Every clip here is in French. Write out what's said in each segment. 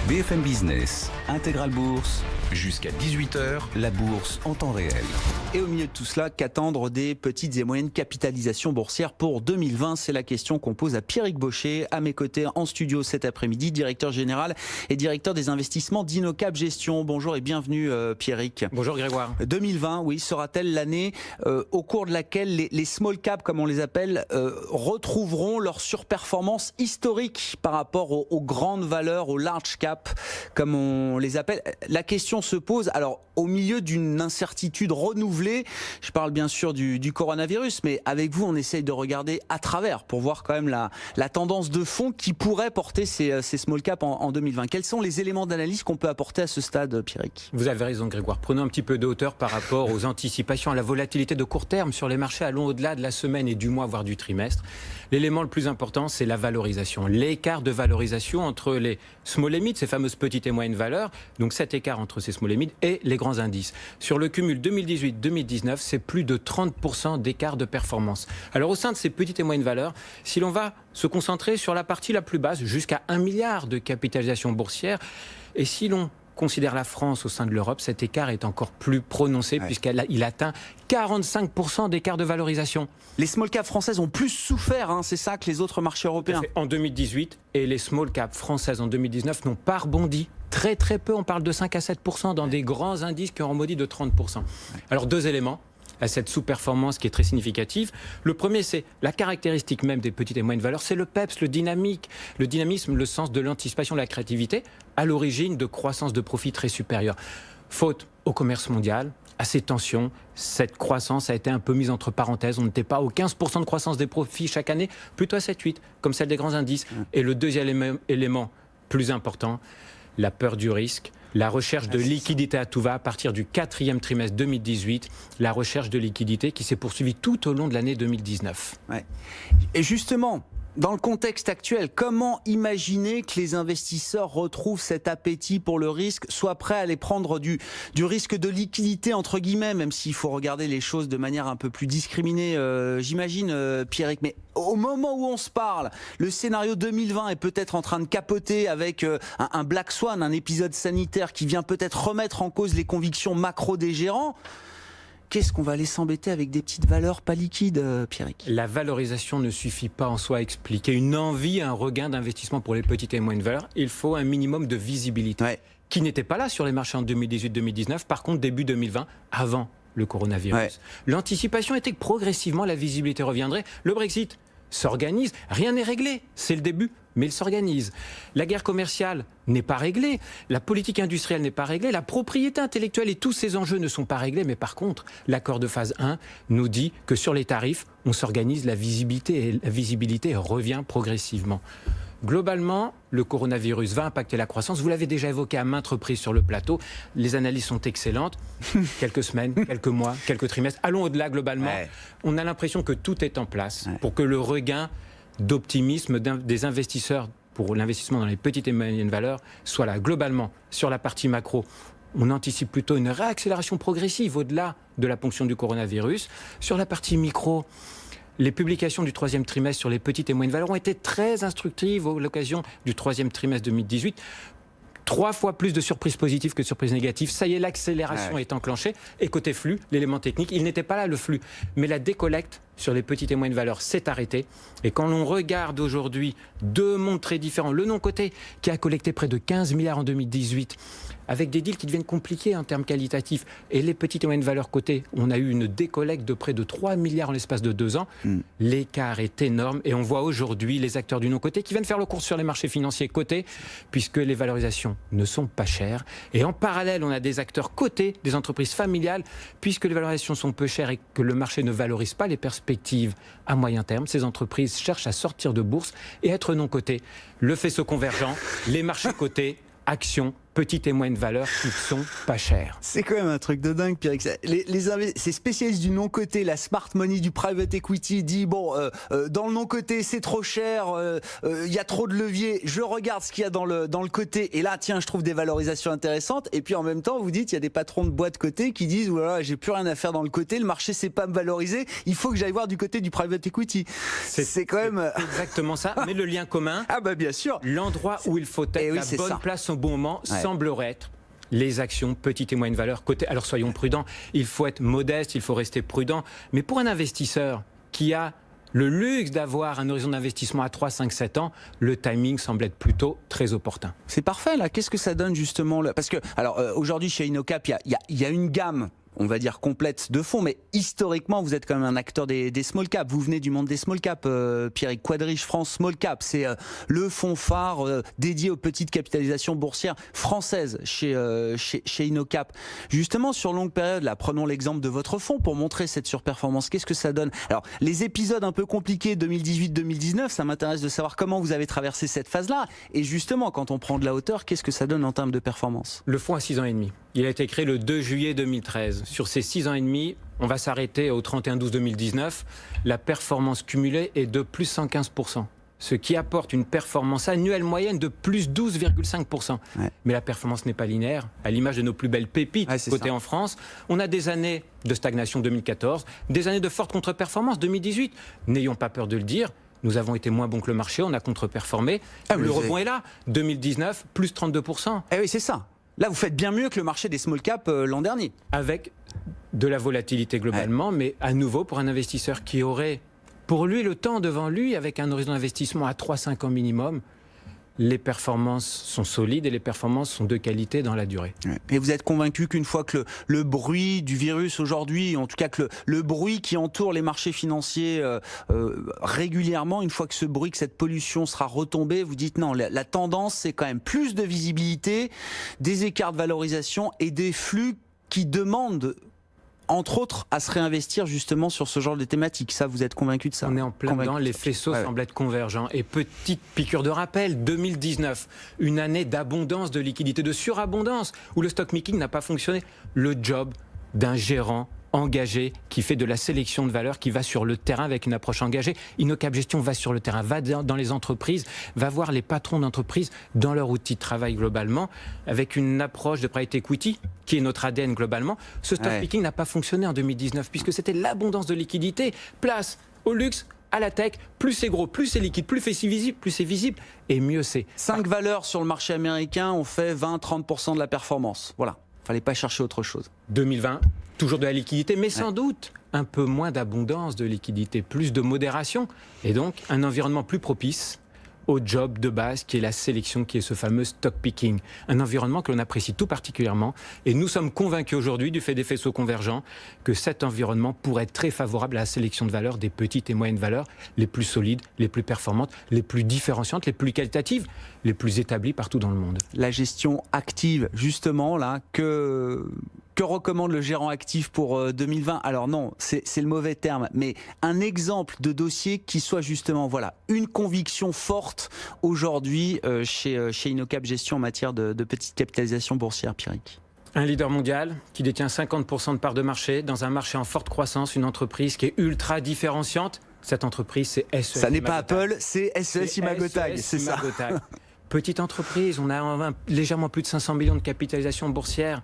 BFM Business, Intégral Bourse, jusqu'à 18h, la bourse en temps réel. Et au milieu de tout cela, qu'attendre des petites et moyennes capitalisations boursières pour 2020 ? C'est la question qu'on pose à Pierrick Baucher, à mes côtés en studio cet après-midi, directeur général et directeur des investissements d'Innocap Gestion. Bonjour et bienvenue Pierrick. Bonjour Grégoire. 2020, oui, sera-t-elle l'année au cours de laquelle les small caps, comme on les appelle, retrouveront leur surperformance historique par rapport aux grandes valeurs, aux large caps, comme on les appelle. La question se pose, alors au milieu d'une incertitude renouvelée, je parle bien sûr du coronavirus, mais avec vous on essaye de regarder à travers pour voir quand même la tendance de fond qui pourrait porter ces small caps en 2020. Quels sont les éléments d'analyse qu'on peut apporter à ce stade, Pierrick ? Vous avez raison Grégoire, prenons un petit peu de hauteur par rapport aux anticipations, à la volatilité de court terme sur les marchés, allons au-delà de la semaine et du mois, voire du trimestre. L'élément le plus important, c'est la valorisation, l'écart de valorisation entre les small et mid, ces fameuses petites et moyennes valeurs, donc cet écart entre ces small et mid et les grands indices. Sur le cumul 2018-2019, c'est plus de 30% d'écart de performance. Alors au sein de ces petites et moyennes valeurs, si l'on va se concentrer sur la partie la plus basse, jusqu'à 1 milliard de capitalisation boursière, et si l'on considère la France au sein de l'Europe, cet écart est encore plus prononcé puisqu'il atteint 45% d'écart de valorisation. Les small caps françaises ont plus souffert, c'est ça, que les autres marchés européens. En 2018, et les small caps françaises en 2019 n'ont pas rebondi. Très très peu, on parle de 5 à 7% dans des grands indices qui ont rebondi de 30%. Alors deux éléments à cette sous-performance qui est très significative. Le premier, c'est la caractéristique même des petites et moyennes valeurs, c'est le PEPS, le dynamisme, le sens de l'anticipation, de la créativité, à l'origine de croissance de profit très supérieure. Faute au commerce mondial, à ces tensions, cette croissance a été un peu mise entre parenthèses. On n'était pas aux 15% de croissance des profits chaque année, plutôt à 7-8, comme celle des grands indices. Et le deuxième élément plus important, la peur du risque, la recherche de liquidité à tout va à partir du 4e trimestre 2018, la recherche de liquidité qui s'est poursuivie tout au long de l'année 2019. Ouais. Et justement, dans le contexte actuel, comment imaginer que les investisseurs retrouvent cet appétit pour le risque, soient prêts à aller prendre du risque de liquidité, entre guillemets, même s'il faut regarder les choses de manière un peu plus discriminée, j'imagine, Pierrick. Mais au moment où on se parle, le scénario 2020 est peut-être en train de capoter avec un Black Swan, un épisode sanitaire qui vient peut-être remettre en cause les convictions macro des gérants. Qu'est-ce qu'on va aller s'embêter avec des petites valeurs pas liquides, Pierrick ? La valorisation ne suffit pas en soi à expliquer une envie, un regain d'investissement pour les petites et moyennes valeurs. Il faut un minimum de visibilité, qui n'était pas là sur les marchés en 2018-2019. Par contre, début 2020, avant le coronavirus. L'anticipation était que progressivement la visibilité reviendrait. Le Brexit s'organise, rien n'est réglé, c'est le début, mais il s'organise. La guerre commerciale n'est pas réglée, la politique industrielle n'est pas réglée, la propriété intellectuelle et tous ces enjeux ne sont pas réglés, mais par contre, l'accord de phase 1 nous dit que sur les tarifs, on s'organise la visibilité et la visibilité revient progressivement. Globalement, le coronavirus va impacter la croissance. Vous l'avez déjà évoqué à maintes reprises sur le plateau. Les analyses sont excellentes. Quelques semaines, quelques mois, quelques trimestres. Allons au-delà globalement. On a l'impression que tout est en place pour que le regain d'optimisme des investisseurs pour l'investissement dans les petites et moyennes valeurs soit là. Globalement, sur la partie macro, on anticipe plutôt une réaccélération progressive au-delà de la ponction du coronavirus. Sur la partie micro, les publications du 3e trimestre sur les petites et moyennes valeurs ont été très instructives à l'occasion du 3e trimestre 2018. 3 fois plus de surprises positives que de surprises négatives. Ça y est, l'accélération est enclenchée. Et côté flux, l'élément technique, il n'était pas là le flux. Mais la décollecte sur les petites et moyennes valeurs s'est arrêtée. Et quand l'on regarde aujourd'hui deux mondes très différents, le non-coté qui a collecté près de 15 milliards en 2018, avec des deals qui deviennent compliqués en termes qualitatifs, et les petites et moyennes valeurs cotées, on a eu une décollecte de près de 3 milliards en l'espace de 2 ans. L'écart est énorme et on voit aujourd'hui les acteurs du non-coté qui viennent faire le cours sur les marchés financiers cotés, puisque les valorisations ne sont pas chères. Et en parallèle, on a des acteurs cotés, des entreprises familiales, puisque les valorisations sont peu chères et que le marché ne valorise pas les perspectives à moyen terme. Ces entreprises cherchent à sortir de bourse et être non cotées. Le faisceau convergent, les marchés cotés, actions, petites et moyennes valeurs qui sont pas chères. C'est quand même un truc de dingue, Pierre. Ces spécialistes du non-coté, la smart money du private equity dit bon, dans le non-coté c'est trop cher, il y a trop de leviers, je regarde ce qu'il y a dans le côté et là tiens je trouve des valorisations intéressantes, et puis en même temps vous dites il y a des patrons de boîtes côté qui disent voilà j'ai plus rien à faire dans le côté, le marché sait pas me valoriser, il faut que j'aille voir du côté du private equity. C'est quand même exactement ça, mais le lien commun, ah bah bien sûr, l'endroit où il faut être, la bonne place au bon moment, semblerait être les actions petites et moyennes valeurs cotées. Alors soyons prudents, il faut être modeste, il faut rester prudent, mais pour un investisseur qui a le luxe d'avoir un horizon d'investissement à 3, 5, 7 ans, le timing semble être plutôt très opportun. C'est parfait là, qu'est-ce que ça donne justement là? Parce que alors aujourd'hui chez InnoCap il y a une gamme, on va dire complète de fonds, mais historiquement vous êtes quand même un acteur des small cap, vous venez du monde des small cap, Pierrick. Quadriche France Small Cap, c'est le fonds phare dédié aux petites capitalisations boursières françaises chez InnoCap. Justement sur longue période, là, prenons l'exemple de votre fonds pour montrer cette surperformance, qu'est-ce que ça donne? Alors les épisodes un peu compliqués 2018-2019, ça m'intéresse de savoir comment vous avez traversé cette phase-là, et justement quand on prend de la hauteur, qu'est-ce que ça donne en termes de performance? Le fonds a 6 ans et demi. Il a été créé le 2 juillet 2013. Sur ces 6 ans et demi, on va s'arrêter au 31-12-2019. La performance cumulée est de plus 115%. Ce qui apporte une performance annuelle moyenne de plus 12,5%. Ouais. Mais la performance n'est pas linéaire. À l'image de nos plus belles pépites cotées en France, on a des années de stagnation 2014, des années de forte contre-performance 2018. N'ayons pas peur de le dire. Nous avons été moins bons que le marché, on a contre-performé. Le rebond est là. 2019, plus 32%. Eh oui, c'est ça. Là, vous faites bien mieux que le marché des small cap l'an dernier. Avec de la volatilité globalement, mais à nouveau pour un investisseur qui aurait pour lui le temps devant lui, avec un horizon d'investissement à 3-5 ans minimum, les performances sont solides et les performances sont de qualité dans la durée. Et vous êtes convaincu qu'une fois que le bruit du virus aujourd'hui, en tout cas que le bruit qui entoure les marchés financiers régulièrement, une fois que ce bruit, que cette pollution sera retombée, vous dites non, la tendance c'est quand même plus de visibilité, des écarts de valorisation et des flux qui demandent entre autres, à se réinvestir justement sur ce genre de thématiques. Ça, vous êtes convaincu de ça? On est en plein dedans, les faisceaux semblent être convergents. Et petite piqûre de rappel, 2019, une année d'abondance de liquidités, de surabondance, où le stock picking n'a pas fonctionné. Le job d'un gérant engagé, qui fait de la sélection de valeur, qui va sur le terrain avec une approche engagée. InnoCap Gestion va sur le terrain, va dans les entreprises, va voir les patrons d'entreprises dans leur outil de travail globalement, avec une approche de private equity, qui est notre ADN globalement. Ce stock picking n'a pas fonctionné en 2019, puisque c'était l'abondance de liquidités. Place au luxe, à la tech, plus c'est gros, plus c'est liquide, plus c'est visible, et mieux c'est. 5 valeurs sur le marché américain ont fait 20-30% de la performance. Voilà, fallait pas chercher autre chose. 2020, toujours de la liquidité, mais sans doute un peu moins d'abondance de liquidité, plus de modération, et donc un environnement plus propice au job de base qui est la sélection, qui est ce fameux stock picking. Un environnement que l'on apprécie tout particulièrement, et nous sommes convaincus aujourd'hui, du fait des faisceaux convergents, que cet environnement pourrait être très favorable à la sélection de valeurs des petites et moyennes valeurs, les plus solides, les plus performantes, les plus différenciantes, les plus qualitatives, les plus établies partout dans le monde. La gestion active, justement, là, que recommande le gérant actif pour 2020? Alors non, c'est le mauvais terme, mais un exemple de dossier qui soit justement, voilà, une conviction forte aujourd'hui chez InnoCap Gestion en matière de petite capitalisation boursière, Pierrick. Un leader mondial qui détient 50% de parts de marché, dans un marché en forte croissance, une entreprise qui est ultra différenciante. Cette entreprise, c'est SES. Ça n'est pas Apple, c'est SES Imagotag, c'est ça. Petite entreprise, on a légèrement plus de 500 millions de capitalisation boursière.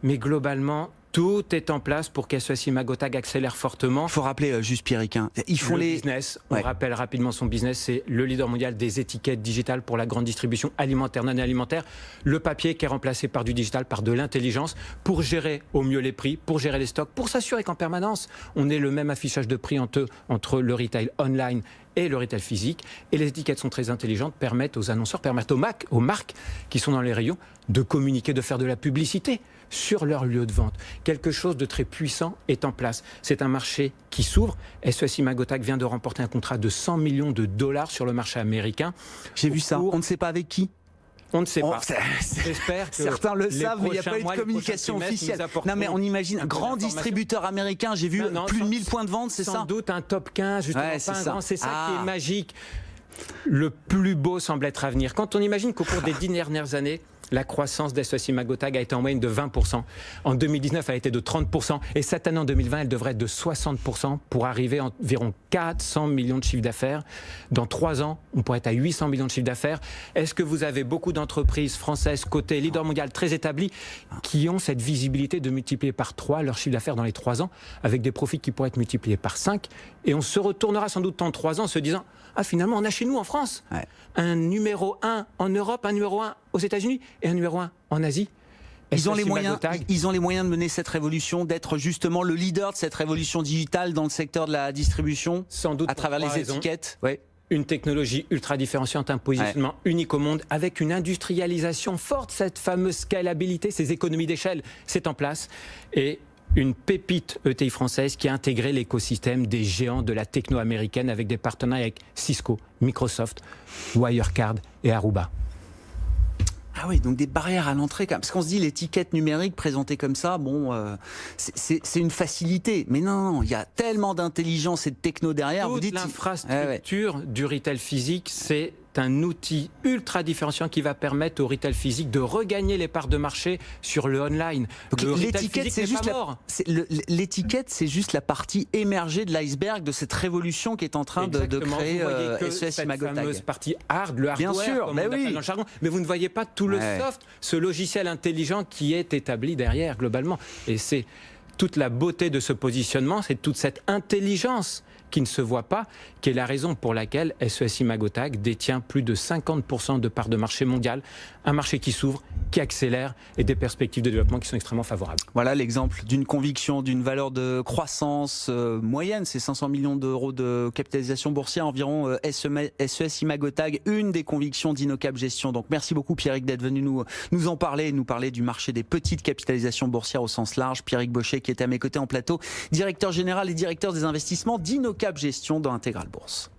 Mais globalement, tout est en place pour qu'SES Imagotag accélère fortement. Il faut rappeler juste Pierrick, ils font les business. On rappelle rapidement son business, c'est le leader mondial des étiquettes digitales pour la grande distribution alimentaire, non alimentaire. Le papier qui est remplacé par du digital, par de l'intelligence, pour gérer au mieux les prix, pour gérer les stocks, pour s'assurer qu'en permanence, on ait le même affichage de prix entre le retail online et le retail physique. Et les étiquettes sont très intelligentes, permettent aux annonceurs, permettent aux marques qui sont dans les rayons de communiquer, de faire de la publicité sur leur lieu de vente. Quelque chose de très puissant est en place. C'est un marché qui s'ouvre. SES Imagotag vient de remporter un contrat de 100 millions de dollars sur le marché américain. J'ai vu ça. On ne sait pas avec qui. On ne sait pas. J'espère que certains le savent, mais il n'y a pas eu de communication officielle. Non, mais on imagine un grand distributeur américain. J'ai vu plus de 1000 points de vente, c'est ça? Sans doute un top 15, justement. C'est ça qui est magique. Le plus beau semble être à venir. Quand on imagine qu'au cours des 10 dernières années, la croissance d'SES Imagotag a été en moyenne de 20%. En 2019, elle a été de 30%. Et cette année, en 2020, elle devrait être de 60% pour arriver à environ 400 millions de chiffre d'affaires. Dans 3 ans, on pourrait être à 800 millions de chiffre d'affaires. Est-ce que vous avez beaucoup d'entreprises françaises, cotées, leaders mondiales, très établies, qui ont cette visibilité de multiplier par 3 leur chiffre d'affaires dans les 3 ans, avec des profits qui pourraient être multipliés par 5? Et on se retournera sans doute en 3 ans en se disant « Ah, finalement, on a chez nous, en France, un numéro 1 en Europe, un numéro 1 aux États-Unis et un numéro 1 en Asie. » Ils ont les moyens de mener cette révolution, d'être justement le leader de cette révolution digitale dans le secteur de la distribution, sans doute à travers les étiquettes. Ouais. Une technologie ultra différenciante, un positionnement unique au monde, avec une industrialisation forte, cette fameuse scalabilité, ces économies d'échelle, c'est en place. Et une pépite ETI française qui a intégré l'écosystème des géants de la techno américaine avec des partenariats avec Cisco, Microsoft, Wirecard et Aruba. Ah oui, donc des barrières à l'entrée. Parce qu'on se dit l'étiquette numérique présentée comme ça, bon, c'est une facilité. Mais non, il y a tellement d'intelligence et de techno derrière. Toute l'infrastructure du retail physique, c'est un outil ultra différenciant qui va permettre au retail physique de regagner les parts de marché sur le online. L'étiquette, c'est juste la partie émergée de l'iceberg de cette révolution qui est en train de créer SES Imagotag. Cette fameuse partie hard, le hardware, bien sûr, comme on appelle dans le jargon. Mais vous ne voyez pas tout le soft, ce logiciel intelligent qui est établi derrière globalement. Et c'est toute la beauté de ce positionnement, c'est toute cette intelligence qui ne se voit pas, qui est la raison pour laquelle SES Imagotag détient plus de 50% de parts de marché mondial, un marché qui s'ouvre, qui accélère et des perspectives de développement qui sont extrêmement favorables. Voilà l'exemple d'une conviction, d'une valeur de croissance moyenne, c'est 500 millions d'euros de capitalisation boursière environ, SES Imagotag, une des convictions d'Innocap Gestion. Donc merci beaucoup Pierrick d'être venu nous en parler, nous parler du marché des petites capitalisations boursières au sens large. Pierrick Bochet qui était à mes côtés en plateau, directeur général et directeur des investissements d'Innocap Gestion dans Intégral Bourse.